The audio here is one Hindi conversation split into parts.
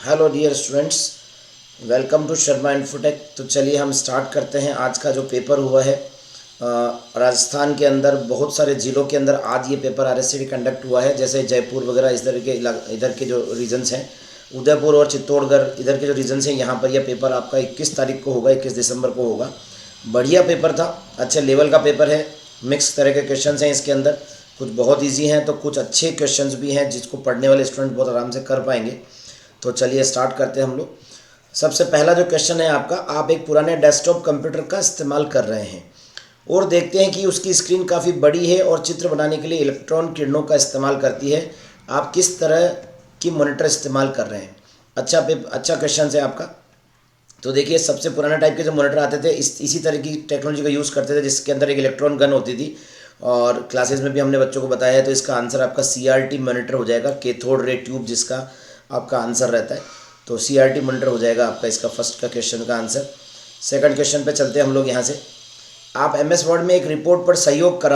Hello dear students, welcome to Sharma infotech. तो चलिए हम स्टार्ट करते हैं। आज का जो पेपर हुआ है राजस्थान के अंदर बहुत सारे ज़िलों के अंदर आज ये पेपर आरएससीडी कंडक्ट हुआ है। जैसे जयपुर वगैरह इधर के जो रीजन्स हैं, उदयपुर और चित्तौड़गढ़ इधर के जो रीजन्स हैं, यहाँ पर यह पेपर आपका 21 तारीख को होगा, 21 दिसंबर को होगा। बढ़िया पेपर था, अच्छे लेवल का पेपर है। मिक्स तरह के क्वेश्चंस हैं इसके अंदर, कुछ बहुत ईजी हैं तो कुछ अच्छे क्वेश्चंस भी हैं जिसको पढ़ने वाले स्टूडेंट बहुत आराम से कर पाएंगे। तो चलिए स्टार्ट करते हैं हम लोग। सबसे पहला जो क्वेश्चन है आपका, आप एक पुराने डेस्कटॉप कंप्यूटर का इस्तेमाल कर रहे हैं और देखते हैं कि उसकी स्क्रीन काफ़ी बड़ी है और चित्र बनाने के लिए इलेक्ट्रॉन किरणों का इस्तेमाल करती है। आप किस तरह की मॉनिटर इस्तेमाल कर रहे हैं? अच्छा क्वेश्चन है आपका। तो देखिए, सबसे पुराने टाइप के जो मॉनिटर आते थे इसी तरह की टेक्नोलॉजी का यूज़ करते थे, जिसके अंदर एक इलेक्ट्रॉन गन होती थी और क्लासेस में भी हमने बच्चों को बताया है। तो इसका आंसर आपका CRT मॉनिटर हो जाएगा, कैथोड रे ट्यूब जिसका आपका आंसर रहता है। तो CRT मॉनिटर हो जाएगा आपका इसका फर्स्ट का क्वेश्चन का आंसर। सेकंड क्वेश्चन पे चलते हैं हम लोग यहाँ से। आप MS वर्ड में एक रिपोर्ट पर सहयोग कर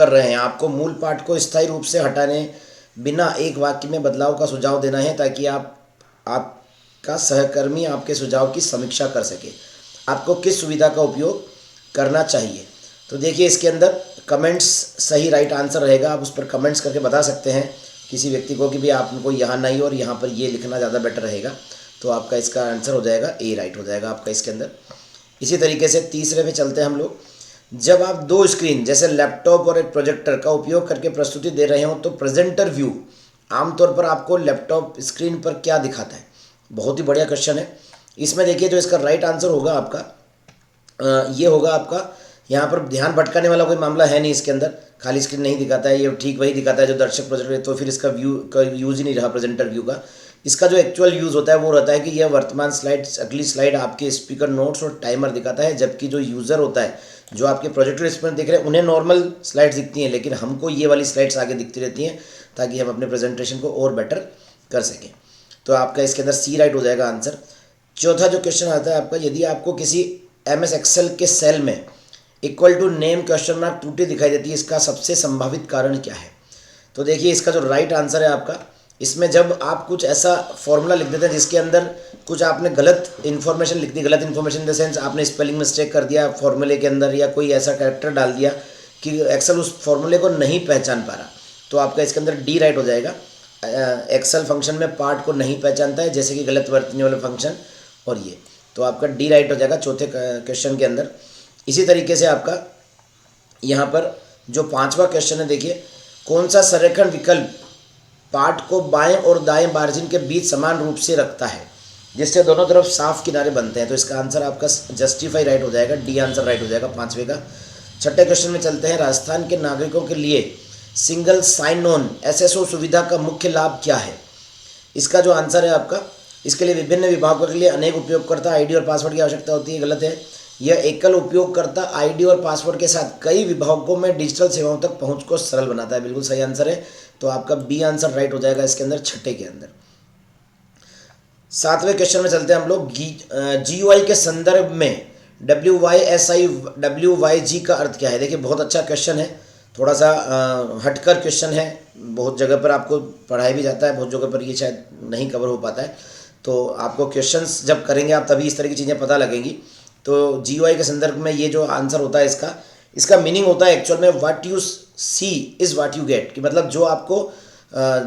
रहे हैं। आपको मूल पाठ को स्थायी रूप से हटाने बिना एक वाक्य में बदलाव का सुझाव देना है ताकि आपका सहकर्मी आपके सुझाव की समीक्षा कर सके। आपको किस सुविधा का उपयोग करना चाहिए? तो देखिए, इसके अंदर कमेंट्स सही राइट आंसर रहेगा। आप उस पर कमेंट्स करके बता सकते हैं किसी व्यक्ति को कि भी आपको यहाँ नहीं और यहाँ पर ये लिखना ज़्यादा बेटर रहेगा। तो आपका इसका आंसर हो जाएगा A राइट हो जाएगा आपका इसके अंदर। इसी तरीके से तीसरे पे चलते हैं हम लोग। जब आप दो स्क्रीन जैसे लैपटॉप और एक प्रोजेक्टर का उपयोग करके प्रस्तुति दे रहे हो तो प्रेजेंटर व्यू आमतौर पर आपको लैपटॉप स्क्रीन पर क्या दिखाता है? बहुत ही बढ़िया क्वेश्चन है। इसमें देखिए, जो इसका राइट आंसर होगा आपका ये होगा आपका, यहाँ पर ध्यान भटकाने वाला कोई मामला है नहीं। इसके अंदर खाली स्क्रीन नहीं दिखाता है, ये ठीक वही दिखाता है जो दर्शक प्रोजेक्टर है। तो फिर इसका व्यू का यूज़ ही नहीं रहा प्रेजेंटर व्यू का। इसका जो एक्चुअल यूज़ होता है वो रहता है कि यह वर्तमान स्लाइड, अगली स्लाइड, आपके स्पीकर नोट्स और टाइमर दिखाता है। जबकि जो यूज़र होता है, जो आपके प्रोजेक्टर स्क्रीन दिख रहे हैं, उन्हें नॉर्मल स्लाइड्स दिखती हैं, लेकिन हमको ये वाली स्लाइड्स आगे दिखती रहती हैं ताकि हम अपने प्रेजेंटेशन को और बेटर कर सकें। तो आपका इसके अंदर C राइट हो जाएगा आंसर। चौथा जो क्वेश्चन आता है आपका, यदि आपको किसी MS एक्सेल के सेल में equal to name question mark त्रुटि दिखाई देती है, इसका सबसे संभावित कारण क्या है? तो देखिए, इसका जो राइट आंसर है आपका, इसमें जब आप कुछ ऐसा फॉर्मूला लिख देते हैं जिसके अंदर कुछ आपने गलत इन्फॉर्मेशन लिख दी, गलत इन्फॉर्मेशन इन द सेंस आपने स्पेलिंग मिस्टेक कर दिया फॉर्मूले के अंदर, या कोई ऐसा कैरेक्टर डाल दिया कि एक्सेल उस फॉर्मूले को नहीं पहचान पा रहा, तो आपका इसके अंदर D राइट हो जाएगा। एक्सेल फंक्शन में पार्ट को नहीं पहचानता है, जैसे कि गलत बरतने वाले फंक्शन और ये, तो आपका D राइट हो जाएगा चौथे क्वेश्चन के अंदर। इसी तरीके से आपका यहाँ पर जो पांचवा क्वेश्चन है, देखिए, कौन सा संरेखण विकल्प पार्ट को बाएं और दाएं मार्जिन के बीच समान रूप से रखता है जिससे दोनों तरफ साफ किनारे बनते हैं? तो इसका आंसर आपका जस्टिफाई राइट हो जाएगा, D आंसर राइट हो जाएगा पांचवे का। छठे क्वेश्चन में चलते हैं। राजस्थान के नागरिकों के लिए सिंगल साइन ऑन SSO सुविधा का मुख्य लाभ क्या है? इसका जो आंसर है आपका, इसके लिए विभिन्न विभागों के लिए अनेक उपयोगकर्ता ID और पासवर्ड की आवश्यकता होती है। गलत है। यह एकल उपयोगकर्ता ID और पासवर्ड के साथ कई विभागों में डिजिटल सेवाओं तक पहुंच को सरल बनाता है। बिल्कुल सही आंसर है। तो आपका B आंसर राइट हो जाएगा इसके अंदर, छठे के अंदर। सातवें क्वेश्चन में चलते हैं हम लोग। GUI के संदर्भ में WYSI का अर्थ क्या है? देखिए, बहुत अच्छा क्वेश्चन है, थोड़ा सा हटकर क्वेश्चन है। बहुत जगह पर आपको पढ़ाया भी जाता है, बहुत जगह पर ये शायद नहीं कवर हो पाता है। तो आपको क्वेश्चंस जब करेंगे आप तभी इस तरह की चीज़ें पता लगेंगी। तो GUI के संदर्भ में ये जो आंसर होता है इसका मीनिंग होता है एक्चुअल में what you see is what you get, कि मतलब जो आपको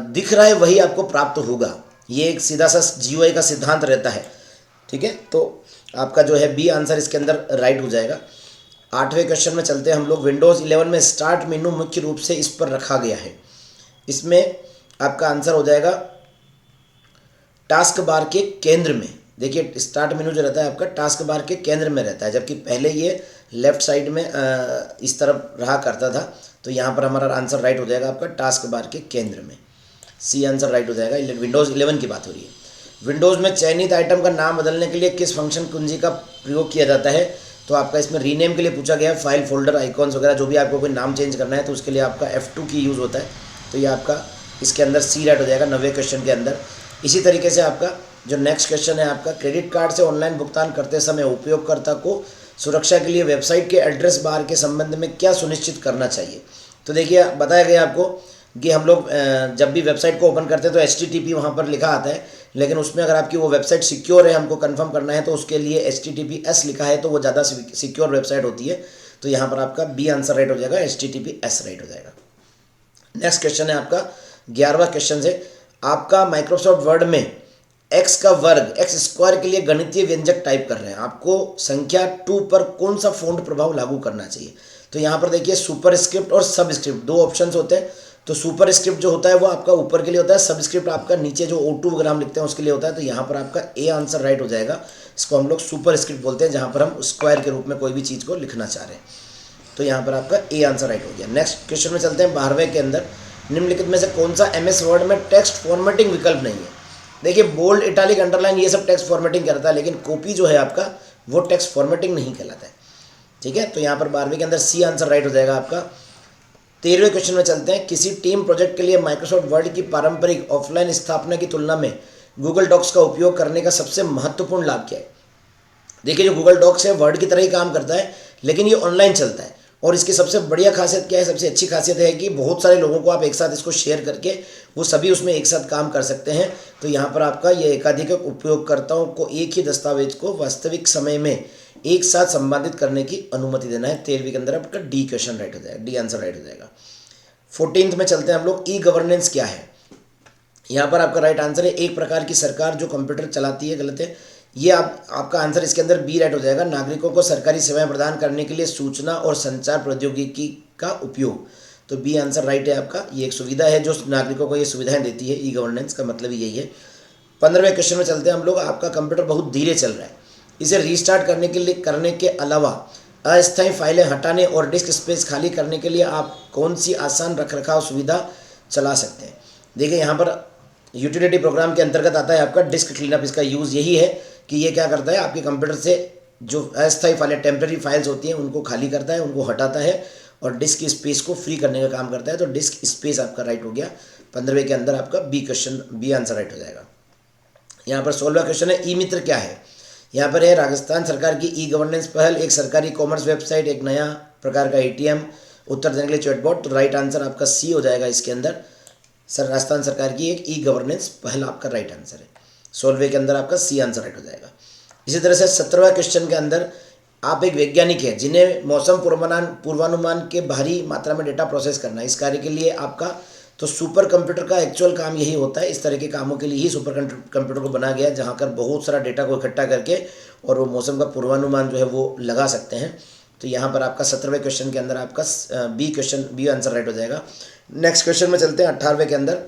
दिख रहा है वही आपको प्राप्त होगा। ये एक सीधा सा GUI का सिद्धांत रहता है। ठीक है, तो आपका जो है B आंसर इसके अंदर राइट हो जाएगा। आठवें क्वेश्चन में चलते हैं हम लोग। विंडोज़ 11 में स्टार्ट मेनू मुख्य रूप से इस पर रखा गया है। इसमें आपका आंसर हो जाएगा टास्क बार के केंद्र में। देखिए, स्टार्ट मेनू जो रहता है आपका टास्क बार के केंद्र में रहता है, जबकि पहले ये लेफ्ट साइड में इस तरफ रहा करता था। तो यहाँ पर हमारा आंसर राइट हो जाएगा आपका टास्क बार के केंद्र में, C आंसर राइट हो जाएगा। विंडोज़ 11 की बात हो रही है। विंडोज़ में चयनित आइटम का नाम बदलने के लिए किस फंक्शन कुंजी का प्रयोग किया जाता है? तो आपका इसमें रीनेम के लिए पूछा गया है। फाइल, फोल्डर, आइकॉन्स वगैरह जो भी आपको कोई नाम चेंज करना है तो उसके लिए आपका F2 की यूज़ होता है। तो ये आपका इसके अंदर C राइट हो जाएगा 9वें क्वेश्चन के अंदर। इसी तरीके से आपका जो नेक्स्ट क्वेश्चन है आपका, क्रेडिट कार्ड से ऑनलाइन भुगतान करते समय उपयोगकर्ता को सुरक्षा के लिए वेबसाइट के एड्रेस बार के संबंध में क्या सुनिश्चित करना चाहिए? तो देखिए, बताया गया आपको कि हम लोग जब भी वेबसाइट को ओपन करते हैं तो HTTP वहाँ पर लिखा आता है, लेकिन उसमें अगर आपकी वो वेबसाइट सिक्योर है, हमको कंफर्म करना है, तो उसके लिए HTTPS लिखा है, तो वो ज़्यादा सिक्योर वेबसाइट होती है। तो यहाँ पर आपका बी आंसर राइट हो जाएगा, HTTPS राइट हो जाएगा। नेक्स्ट क्वेश्चन है आपका 11वां क्वेश्चन है, आपका माइक्रोसॉफ्ट वर्ड में एक्स का वर्ग एक्स स्क्वायर के लिए गणितीय व्यंजक टाइप कर रहे हैं, आपको संख्या 2 पर कौन सा फ़ॉन्ट प्रभाव लागू करना चाहिए। तो यहाँ पर देखिए सुपर स्क्रिप्ट और सब स्क्रिप्ट दो ऑप्शंस होते हैं। तो सुपर स्क्रिप्ट जो होता है वो आपका ऊपर के लिए होता है, सब स्क्रिप्ट आपका नीचे जो O2 वगैरह हम लिखते हैं उसके लिए होता है। तो यहाँ पर आपका ए आंसर राइट हो जाएगा। इसको हम लोग सुपर स्क्रिप्ट बोलते हैं, जहाँ पर हम स्क्वायर के रूप में कोई भी चीज़ को लिखना चाह रहे हैं। तो यहाँ पर आपका ए आंसर राइट हो गया। नेक्स्ट क्वेश्चन में चलते हैं 12वें के अंदर, निम्नलिखित में से कौन सा MS वर्ड में टेक्स्ट फॉर्मेटिंग विकल्प नहीं है। देखिए बोल्ड, इटालिक, अंडरलाइन ये सब टेक्स्ट फॉर्मेटिंग करता है, लेकिन कॉपी जो है आपका वो टेक्स्ट फॉर्मेटिंग नहीं कहलाता है। ठीक है, तो यहाँ पर 12वीं के अंदर सी आंसर राइट हो जाएगा आपका। 13वें क्वेश्चन में चलते हैं, किसी टीम प्रोजेक्ट के लिए माइक्रोसॉफ्ट वर्ड की पारंपरिक ऑफलाइन स्थापना की तुलना में गूगल डॉक्स का उपयोग करने का सबसे महत्वपूर्ण लाभ क्या है। देखिए जो गूगल डॉक्स है वर्ड की तरह ही काम करता है, लेकिन ये ऑनलाइन चलता है, और इसकी सबसे बढ़िया खासियत क्या है, सबसे अच्छी खासियत है कि बहुत सारे लोगों को आप एक साथ इसको शेयर करके वो सभी उसमें एक साथ काम कर सकते हैं। तो यहाँ पर आपका ये एकाधिक उपयोगकर्ताओं को एक ही दस्तावेज को वास्तविक समय में एक साथ संपादित करने की अनुमति देना है। 13वीं के अंदर आपका डी क्वेश्चन राइट हो जाएगा, डी आंसर राइट हो जाएगा। 14th में चलते हैं हम लोग, ई गवर्नेंस क्या है। यहाँ पर आपका राइट आंसर है एक प्रकार की सरकार जो कंप्यूटर चलाती है, गलत है। ये आपका आंसर इसके अंदर बी राइट हो जाएगा, नागरिकों को सरकारी सेवाएं प्रदान करने के लिए सूचना और संचार प्रौद्योगिकी का उपयोग। तो बी आंसर राइट है आपका। ये एक सुविधा है जो नागरिकों को ये सुविधाएं देती है, ई गवर्नेंस का मतलब ही यही है। 15वें क्वेश्चन में चलते हैं हम लोग, आपका कंप्यूटर बहुत धीरे चल रहा है, इसे रीस्टार्ट करने के अलावा अस्थायी फाइलें हटाने और डिस्क स्पेस खाली करने के लिए आप कौन सी आसान रखरखाव सुविधा चला सकते हैं। देखिए यहाँ पर यूटिलिटी प्रोग्राम के अंतर्गत आता है आपका डिस्क क्लीनअप। इसका यूज़ यही है कि ये क्या करता है, आपके कंप्यूटर से जो अस्थायी फाइलें, टेम्प्रेरी फाइल्स होती हैं, उनको खाली करता है, उनको हटाता है और डिस्क की स्पेस को फ्री करने का काम करता है। तो डिस्क स्पेस आपका राइट हो गया। 15वें के अंदर आपका बी आंसर राइट हो जाएगा। यहाँ पर 16वां क्वेश्चन है, ई मित्र क्या है। यहाँ पर है राजस्थान सरकार की ई गवर्नेंस पहल, एक सरकारी कॉमर्स वेबसाइट, एक नया प्रकार का ATM, उत्तर देने के लिए चैटबॉट। तो राइट आंसर आपका सी हो जाएगा इसके अंदर। राजस्थान सरकार की एक ई गवर्नेंस पहल आपका राइट आंसर है। 16वें के अंदर आपका सी आंसर राइट हो जाएगा। इसी तरह से 17वें क्वेश्चन के अंदर, आप एक वैज्ञानिक हैं जिन्हें मौसम पूर्वानुमान के भारी मात्रा में डेटा प्रोसेस करना है। इस कार्य के लिए आपका तो सुपर कंप्यूटर का एक्चुअल काम यही होता है। इस तरह के कामों के लिए ही सुपर कंप्यूटर को बनाया गया है, जहाँ कर बहुत सारा डेटा को इकट्ठा करके और वो मौसम का पूर्वानुमान जो है वो लगा सकते हैं। तो यहाँ पर आपका 17वें क्वेश्चन के अंदर आपका बी आंसर राइट हो जाएगा। नेक्स्ट क्वेश्चन में चलते हैं 18वें के अंदर,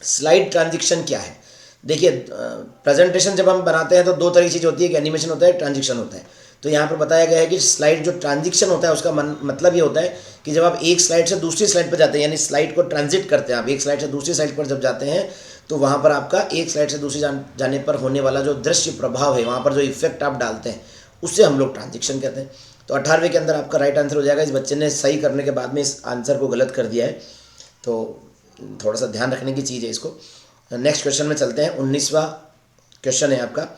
स्लाइड ट्रांजिशन क्या है। देखिए प्रेजेंटेशन जब हम बनाते हैं तो दो तरह की चीज़ होती है, कि एनिमेशन होता है, ट्रांजिशन होता है। तो यहाँ पर बताया गया है कि स्लाइड जो ट्रांजिशन होता है उसका मतलब ये होता है कि जब आप एक स्लाइड से दूसरी स्लाइड पर जाते हैं, यानी स्लाइड को ट्रांजिट करते हैं, आप एक स्लाइड से दूसरी स्लाइड पर जब जाते हैं तो वहाँ पर आपका एक स्लाइड से दूसरी जाने पर होने वाला जो दृश्य प्रभाव है, वहाँ पर जो इफेक्ट आप डालते हैं, उससे हम लोग ट्रांजिशन कहते हैं। तो 18वें के अंदर आपका राइट आंसर हो जाएगा। इस बच्चे ने सही करने के बाद में इस आंसर को गलत कर दिया है, तो थोड़ा सा ध्यान रखने की चीज़ है इसको। नेक्स्ट क्वेश्चन में चलते हैं। 19वां क्वेश्चन है आपका,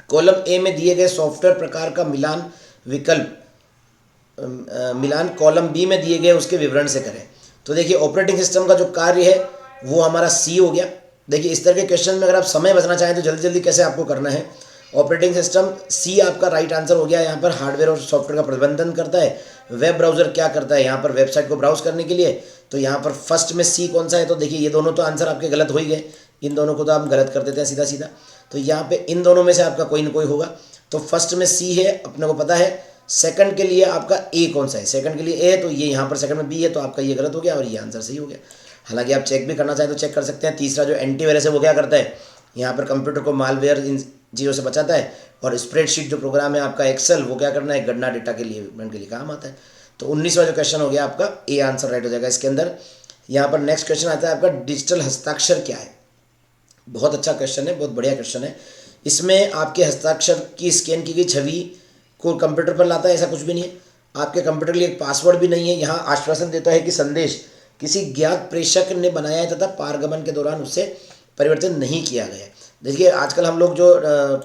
कॉलम ए में दिए गए सॉफ्टवेयर प्रकार का मिलान कॉलम बी में दिए गए उसके विवरण से करें। तो देखिए ऑपरेटिंग सिस्टम का जो कार्य है वो हमारा सी हो गया। देखिए इस तरह के क्वेश्चन में अगर आप समय बचना चाहें तो जल्दी जल्दी कैसे आपको करना है। ऑपरेटिंग सिस्टम सी आपका राइट आंसर हो गया। यहाँ पर हार्डवेयर और सॉफ्टवेयर का प्रबंधन करता है। वेब ब्राउज़र क्या करता है, यहाँ पर वेबसाइट को ब्राउज करने के लिए। तो यहाँ पर फर्स्ट में सी कौन सा है, तो देखिए ये दोनों तो आंसर आपके गलत हो ही गए, इन दोनों को तो आप गलत कर देते हैं सीधा सीधा। तो यहाँ पे इन दोनों में से आपका कोई ना कोई होगा। तो फर्स्ट में सी है, अपने को पता है। सेकंड के लिए आपका ए कौन सा है, सेकंड के लिए ए है, तो ये यहाँ पर सेकंड में बी है, तो आपका ये गलत हो गया और ये आंसर सही हो गया। हालांकि आप चेक भी करना चाहें तो चेक कर सकते हैं। तीसरा जो एंटीवायरस है वो क्या करता है, यहाँ पर कंप्यूटर को मालवेयर इन चीज़ों से बचाता है। और स्प्रेडशीट जो प्रोग्राम है आपका एक्सेल, वो क्या करना है, गणना डेटा के लिए काम आता है। तो 19वां जो क्वेश्चन हो गया आपका ए आंसर राइट हो जाएगा इसके अंदर। यहाँ पर नेक्स्ट क्वेश्चन आता है आपका, डिजिटल हस्ताक्षर क्या है। बहुत अच्छा क्वेश्चन है, बहुत बढ़िया क्वेश्चन है। इसमें आपके हस्ताक्षर की स्कैन की गई छवि को कंप्यूटर पर लाता है, ऐसा कुछ भी नहीं है। आपके कंप्यूटर के लिए एक पासवर्ड भी नहीं है। यहाँ आश्वासन देता है कि संदेश किसी ज्ञात प्रेषक ने बनाया है तथा पारगमन के दौरान उससे परिवर्तन नहीं किया गया है। देखिए आजकल हम लोग जो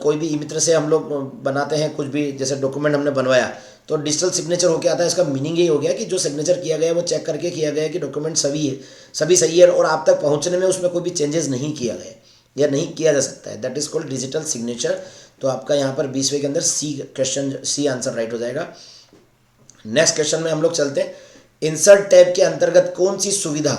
कोई भी ई मित्र से हम लोग बनाते हैं कुछ भी, जैसे डॉक्यूमेंट हमने बनवाया तो डिजिटल सिग्नेचर होके आता है, इसका मीनिंग यही हो गया कि जो सिग्नेचर किया गया है वो चेक करके किया गया है कि डॉक्यूमेंट सभी सही है और आप तक पहुंचने में उसमें कोई भी चेंजेस नहीं किया गया या नहीं किया जा सकता है, that is called digital signature. तो आपका यहाँ पर 20वें के अंदर सी आंसर राइट हो जाएगा। नेक्स्ट क्वेश्चन में हम लोग चलते हैं। इंसर्ट टैब के अंतर्गत कौन सी सुविधा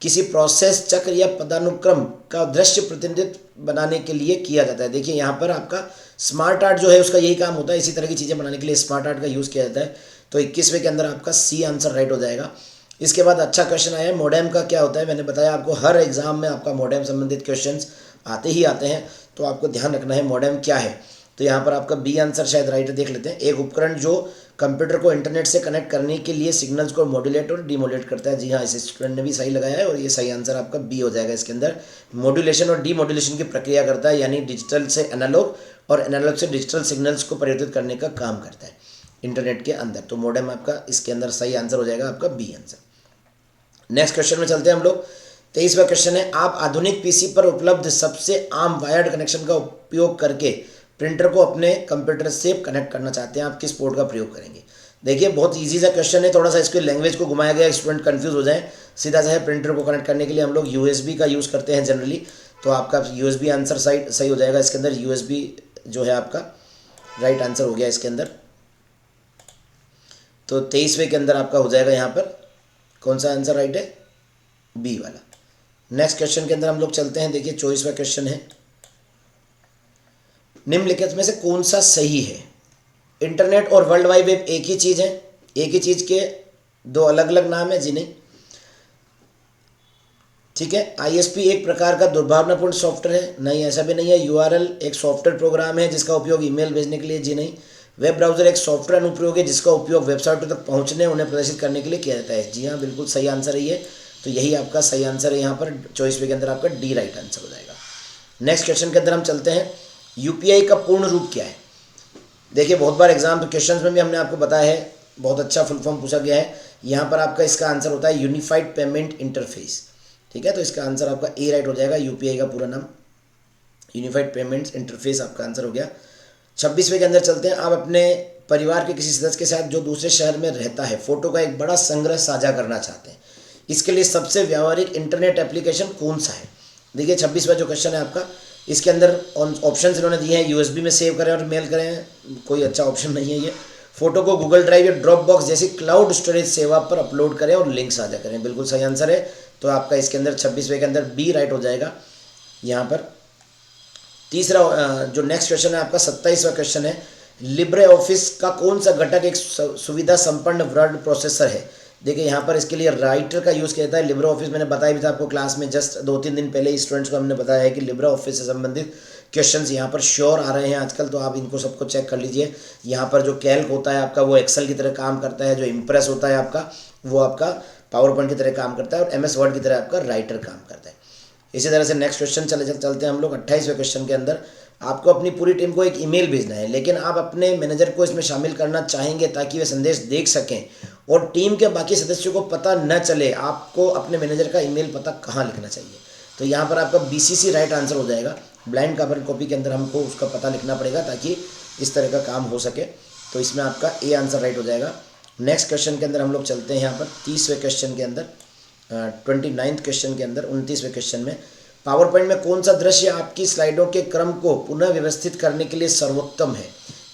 किसी प्रोसेस चक्र या पदानुक्रम का दृश्य प्रतिनिधित्व बनाने के लिए किया जाता है? देखिए यहाँ पर आपका स्मार्ट आर्ट जो है उसका यही काम होता है, इसी तरह की चीज़ें बनाने के लिए स्मार्ट आर्ट का यूज़ किया जाता है। तो 21वें के अंदर आपका सी आंसर राइट हो जाएगा। इसके बाद अच्छा क्वेश्चन आया है, मोडेम का क्या होता है? मैंने बताया आपको हर एग्जाम में आपका मोडेम संबंधित क्वेश्चन आते ही आते हैं, तो आपको ध्यान रखना है मोडेम क्या है। तो यहाँ पर आपका बी आंसर शायद राइट देख लेते हैं। एक उपकरण जो कंप्यूटर को इंटरनेट से कनेक्ट करने के लिए सिग्नल्स को मॉड्यूलेट और डीमॉड्यूलेट करता है। जी हाँ, इस स्टूडेंट ने भी सही लगाया है और ये सही आंसर आपका बी हो जाएगा। इसके अंदर मॉड्यूलेशन और डीमॉड्यूलेशन की प्रक्रिया करता है, यानी डिजिटल से एनालॉग और एनालॉग से डिजिटल सिग्नल्स को परिवर्तित करने का काम करता है इंटरनेट के अंदर। तो मोडेम आपका इसके अंदर सही आंसर हो जाएगा आपका बी आंसर। नेक्स्ट क्वेश्चन में चलते हैं हम लोग। 23वां क्वेश्चन है, आप आधुनिक पीसी पर उपलब्ध सबसे आम वायर्ड कनेक्शन का उपयोग करके प्रिंटर को अपने कंप्यूटर से कनेक्ट करना चाहते हैं, आप किस पोर्ट का प्रयोग करेंगे? देखिए बहुत इजी सा क्वेश्चन है, थोड़ा सा इसके लैंग्वेज को घुमाया गया, स्टूडेंट कंफ्यूज हो जाए। सीधा सा है, प्रिंटर को कनेक्ट करने के लिए हम लोग यूएसबी का यूज़ करते हैं जनरली, तो आपका यूएसबी आंसर सही हो जाएगा। इसके अंदर यूएसबी जो है आपका राइट आंसर हो गया इसके अंदर। तो 23वें के अंदर आपका हो जाएगा यहाँ पर कौन सा आंसर राइट है? बी वाला। नेक्स्ट क्वेश्चन के अंदर हम लोग चलते हैं। देखिए 24वां क्वेश्चन है, निम्नलिखित में से कौन सा सही है? इंटरनेट और वर्ल्ड वाइड वेब एक ही चीज़ है? एक ही चीज़ के दो अलग अलग नाम है? जी नहीं, ठीक है। आईएसपी एक प्रकार का दुर्भावनापूर्ण सॉफ्टवेयर है? नहीं, ऐसा भी नहीं है। यूआरएल एक सॉफ्टवेयर प्रोग्राम है जिसका उपयोग ईमेल भेजने के लिए? जी नहीं। वेब ब्राउजर एक सॉफ्टवेयर अनुप्रयोग है जिसका उपयोग वेबसाइटों तक पहुंचने उन्हें प्रदर्शित करने के लिए किया जाता है? जी हाँ, बिल्कुल सही आंसर है ये। तो यही आपका सही आंसर है यहाँ पर 24वें के अंदर आपका डी राइट आंसर हो जाएगा। नेक्स्ट क्वेश्चन के अंदर हम चलते हैं, यूपीआई का पूर्ण रूप क्या है? देखिए बहुत बार एग्जाम तो क्वेश्चन में भी हमने आपको बताया है, बहुत अच्छा फुल फॉर्म पूछा गया है। यहाँ पर आपका इसका आंसर होता है यूनिफाइड पेमेंट इंटरफेस, ठीक है। तो इसका आंसर आपका ए राइट हो जाएगा। यूपीआई का पूरा नाम यूनिफाइड पेमेंट्स इंटरफेस आपका आंसर हो गया। 26वें के अंदर चलते हैं, आप अपने परिवार के किसी सदस्य के साथ जो दूसरे शहर में रहता है फोटो का एक बड़ा संग्रह साझा करना चाहते हैं, इसके लिए सबसे व्यावहारिक इंटरनेट एप्लीकेशन कौन सा है? देखिए 26वां जो क्वेश्चन है आपका, इसके अंदर ऑप्शन इन्होंने दिए हैं, यूएसबी में सेव करें और मेल करें, कोई अच्छा ऑप्शन नहीं है ये। फोटो को गूगल ड्राइव या ड्रॉप बॉक्स जैसी क्लाउड स्टोरेज सेवा पर अपलोड करें और लिंक साझा करें, बिल्कुल सही आंसर है। तो आपका इसके अंदर 26वें के अंदर बी राइट हो जाएगा यहाँ पर। तीसरा जो नेक्स्ट क्वेश्चन है आपका 27वां क्वेश्चन है, लिब्रे ऑफिस का कौन सा घटक एक सुविधा संपन्न वर्ड प्रोसेसर है? देखिए यहाँ पर इसके लिए राइटर का यूज़ किया जाता है। लिब्रे ऑफिस मैंने बताया भी था आपको क्लास में, जस्ट 2-3 दिन पहले स्टूडेंट्स को हमने बताया है कि लिब्रे ऑफिस से संबंधित क्वेश्चंस यहाँ पर श्योर आ रहे हैं आजकल, तो आप इनको सबको चेक कर लीजिए। यहाँ पर जो कैल्क होता है आपका वो एक्सेल की तरह काम करता है, जो इम्प्रेस होता है आपका वो आपका पावर पॉइंट की तरह काम करता है और एमएस वर्ड की तरह आपका राइटर काम करता है। इसी तरह से नेक्स्ट क्वेश्चन चलते हैं हम लोग 28वें क्वेश्चन के अंदर। आपको अपनी पूरी टीम को एक ईमेल भेजना है, लेकिन आप अपने मैनेजर को इसमें शामिल करना चाहेंगे ताकि वे संदेश देख सकें और टीम के बाकी सदस्यों को पता न चले। आपको अपने मैनेजर का ईमेल पता कहाँ लिखना चाहिए? तो यहाँ पर आपका बीसीसी राइट आंसर हो जाएगा। ब्लाइंड कार्बन कॉपी के अंदर हमको उसका पता लिखना पड़ेगा ताकि इस तरह का काम हो सके। तो इसमें आपका ए आंसर राइट हो जाएगा। नेक्स्ट क्वेश्चन के अंदर हम लोग चलते हैं यहाँ पर 30वें क्वेश्चन के अंदर, 29th क्वेश्चन के अंदर 29वें क्वेश्चन में, पावर पॉइंट में कौन सा दृश्य आपकी स्लाइडों के क्रम को पुनः व्यवस्थित करने के लिए सर्वोत्तम है?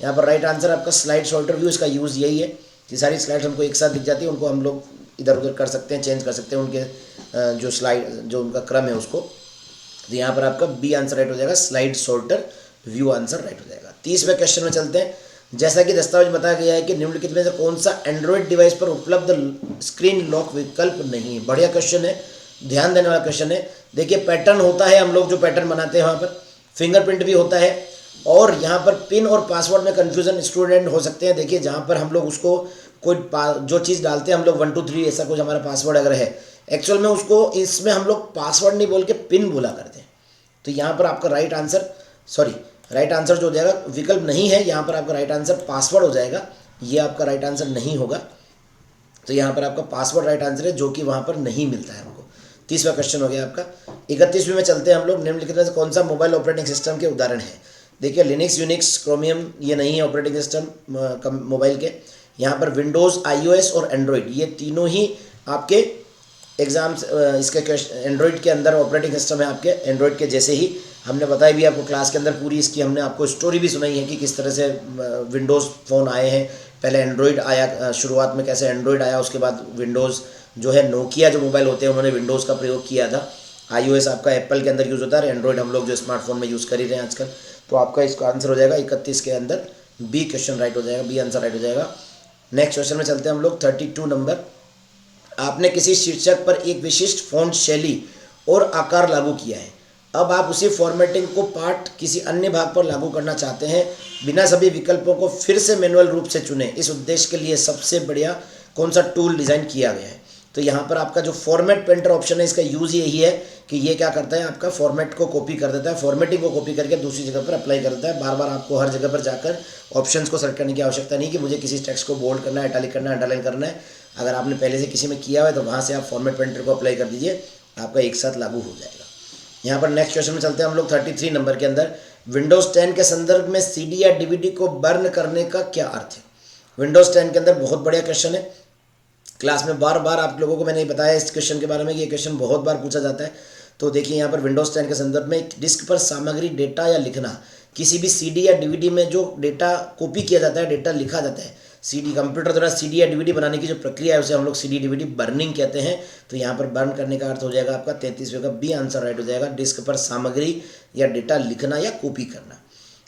यहाँ पर राइट आंसर आपका स्लाइड सॉर्टर व्यू, इसका यूज़ यही है कि सारी स्लाइड्स हमको एक साथ दिख जाती है, उनको हम लोग इधर उधर कर सकते हैं, चेंज कर सकते हैं उनके जो स्लाइड जो उनका क्रम है उसको। तो यहाँ पर आपका बी आंसर राइट हो जाएगा, slide sorter view answer right हो जाएगा। 30वें क्वेश्चन में चलते हैं। जैसा कि दस्तावेज बताया गया है कि निम्नलिखित में से कौन सा एंड्रॉइड डिवाइस पर उपलब्ध स्क्रीन लॉक विकल्प नहीं है? बढ़िया क्वेश्चन है, ध्यान देने वाला क्वेश्चन है। देखिए पैटर्न होता है, हम लोग जो पैटर्न बनाते हैं वहाँ पर फिंगरप्रिंट भी होता है और यहाँ पर पिन और पासवर्ड में कन्फ्यूजन स्टूडेंट हो सकते हैं। देखिए जहाँ पर हम लोग उसको कोई जो चीज़ डालते हैं हम लोग 1 2 3 ऐसा कुछ हमारा पासवर्ड अगर है, एक्चुअल में उसको इसमें हम लोग पासवर्ड नहीं बोल के पिन बोला करते हैं। तो यहाँ पर आपका राइट आंसर जो हो जाएगा विकल्प नहीं है, यहाँ पर आपका राइट आंसर पासवर्ड हो जाएगा, ये आपका राइट आंसर नहीं होगा। तो यहाँ पर आपका पासवर्ड राइट आंसर है जो कि वहाँ पर नहीं मिलता है हमको। 30वां क्वेश्चन हो गया आपका। 31वें में चलते हैं हम लोग। निम्नलिखित में से कौन सा मोबाइल ऑपरेटिंग सिस्टम के उदाहरण है? देखिए लिनक्स, यूनिक्स, क्रोमियम ये नहीं है ऑपरेटिंग सिस्टम मोबाइल के। यहाँ पर विंडोज़, iOS और एंड्रॉयड, ये तीनों ही आपके एग्ज़ाम्स इसके एंड्रॉयड के अंदर ऑपरेटिंग सिस्टम है आपके एंड्रॉयड के जैसे ही। हमने बताया भी आपको क्लास के अंदर पूरी इसकी, हमने आपको स्टोरी भी सुनाई है कि किस तरह से विंडोज़ फ़ोन आए हैं। पहले एंड्रॉयड आया, शुरुआत में कैसे एंड्रॉयड आया, उसके बाद विंडोज़ जो है, नोकिया जो मोबाइल होते हैं उन्होंने विंडोज़ का प्रयोग किया था। iOS आपका एप्पल के अंदर यूज़ होता है, और एंड्रॉयड हम लोग जो स्मार्टफोन में यूज़ कर ही रहे हैं आजकल। तो आपका इसका आंसर हो जाएगा 31 के अंदर बी क्वेश्चन राइट हो जाएगा, बी आंसर राइट हो जाएगा। नेक्स्ट क्वेश्चन में चलते हैं हम लोग 32 नंबर। आपने किसी शीर्षक पर एक विशिष्ट फ़ॉन्ट शैली और आकार लागू किया है। अब आप उसी फॉर्मेटिंग को पाठ किसी अन्य भाग पर लागू करना चाहते हैं। बिना सभी विकल्पों को फिर से मैनुअल रूप से चुनें। इस उद्देश्य के लिए सबसे बढ़िया कौन सा टूल डिज़ाइन किया गया है। तो यहाँ पर आपका जो फॉर्मेट पेंटर ऑप्शन है, इसका यूज़ यही है कि ये क्या करता है, आपका फॉर्मेट को कॉपी कर देता है, फॉर्मेटिंग को कॉपी करके दूसरी जगह पर अप्लाई कर देता है। बार बार आपको हर जगह पर जाकर ऑप्शंस को सेलेक्ट करने की आवश्यकता नहीं कि मुझे किसी टेक्स्ट को बोल्ड करना है, इटैलिक करना है, अंडरलाइन करना है। अगर आपने पहले से किसी में किया हुआ है तो वहाँ से आप फॉर्मेट पेंटर को अप्लाई कर दीजिए, आपका एक साथ लागू हो जाएगा। यहाँ पर नेक्स्ट क्वेश्चन में चलते हैं हम लोग 33 नंबर के अंदर। विंडोज़ 10 के संदर्भ में CD या DVD को बर्न करने का क्या अर्थ है। विंडोज़ 10 के अंदर बहुत बढ़िया क्वेश्चन है, क्लास में बार बार आप लोगों को मैंने बताया इस क्वेश्चन के बारे में कि ये क्वेश्चन बहुत बार पूछा जाता है। तो देखिए यहाँ पर विंडोज़ 10 के संदर्भ में एक डिस्क पर सामग्री, डेटा या लिखना, किसी भी CD या DVD में जो डेटा कॉपी किया जाता है, डेटा लिखा जाता है, CD कंप्यूटर द्वारा CD या DVD बनाने की जो प्रक्रिया है उसे हम लोग CD DVD बर्निंग कहते हैं। तो यहाँ पर बर्न करने का अर्थ हो जाएगा आपका 33वें का बी आंसर राइट हो जाएगा, डिस्क पर सामग्री या डेटा लिखना या कॉपी करना।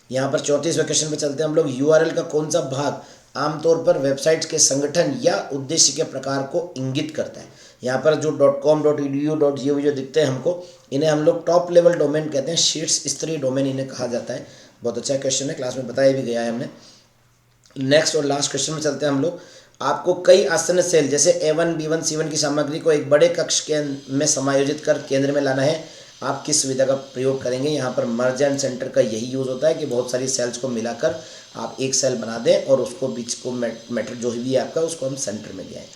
यहाँ पर 34वें क्वेश्चन पे चलते हैं हम लोग। URL का कौन सा भाग आमतौर पर वेबसाइट्स के संगठन या उद्देश्य के प्रकार को इंगित करता है। यहाँ पर जो .com, .edu, .gov जो दिखते हैं हमको, इन्हें हम लोग टॉप लेवल डोमेन कहते हैं, शीर्ष स्तरीय डोमेन इन्हें कहा जाता है। बहुत अच्छा क्वेश्चन है, क्लास में बताया भी गया है हमने। नेक्स्ट और लास्ट क्वेश्चन में चलते हैं हम लोग। आपको कई आसन्न सेल जैसे A1, B1, C1 की सामग्री को एक बड़े कक्ष के में समायोजित कर केंद्र में लाना है। आप किस सुविधा का प्रयोग करेंगे। यहाँ पर मर्ज एंड सेंटर का यही यूज़ होता है कि बहुत सारी सेल्स को मिलाकर आप एक सेल बना दें और उसको बीच को मैटर जो भी है आपका, उसको हम सेंटर में ले आएँ।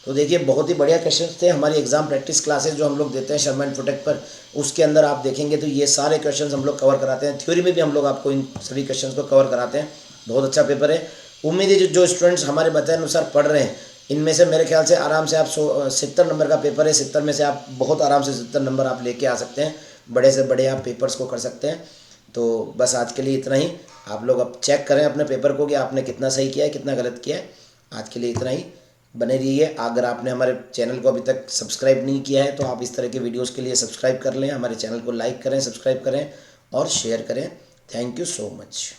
तो देखिए बहुत ही बढ़िया क्वेश्चन थे। हमारी एग्जाम प्रैक्टिस क्लासेज जो हम लोग देते हैं शर्मा इन्फोटेक पर, उसके अंदर आप देखेंगे तो ये सारे क्वेश्चन हम लोग कवर कराते हैं। थ्योरी में भी हम लोग आपको इन सभी क्वेश्चन को कवर कराते हैं। बहुत अच्छा पेपर है। उम्मीद है जो स्टूडेंट्स हमारे बताए अनुसार पढ़ रहे हैं, इनमें से मेरे ख्याल से आराम से आप 70 नंबर का पेपर है, 70 में से आप बहुत आराम से 70 नंबर आप लेके आ सकते हैं। बड़े से बड़े आप पेपर्स को कर सकते हैं। तो बस आज के लिए इतना ही। आप लोग अब चेक करें अपने पेपर को कि आपने कितना सही किया है, कितना गलत किया है। आज के लिए इतना ही। बने रहिए। अगर आपने हमारे चैनल को अभी तक सब्सक्राइब नहीं किया है तो आप इस तरह के वीडियोज़ के लिए सब्सक्राइब कर लें। हमारे चैनल को लाइक करें, सब्सक्राइब करें और शेयर करें। Thank you so much.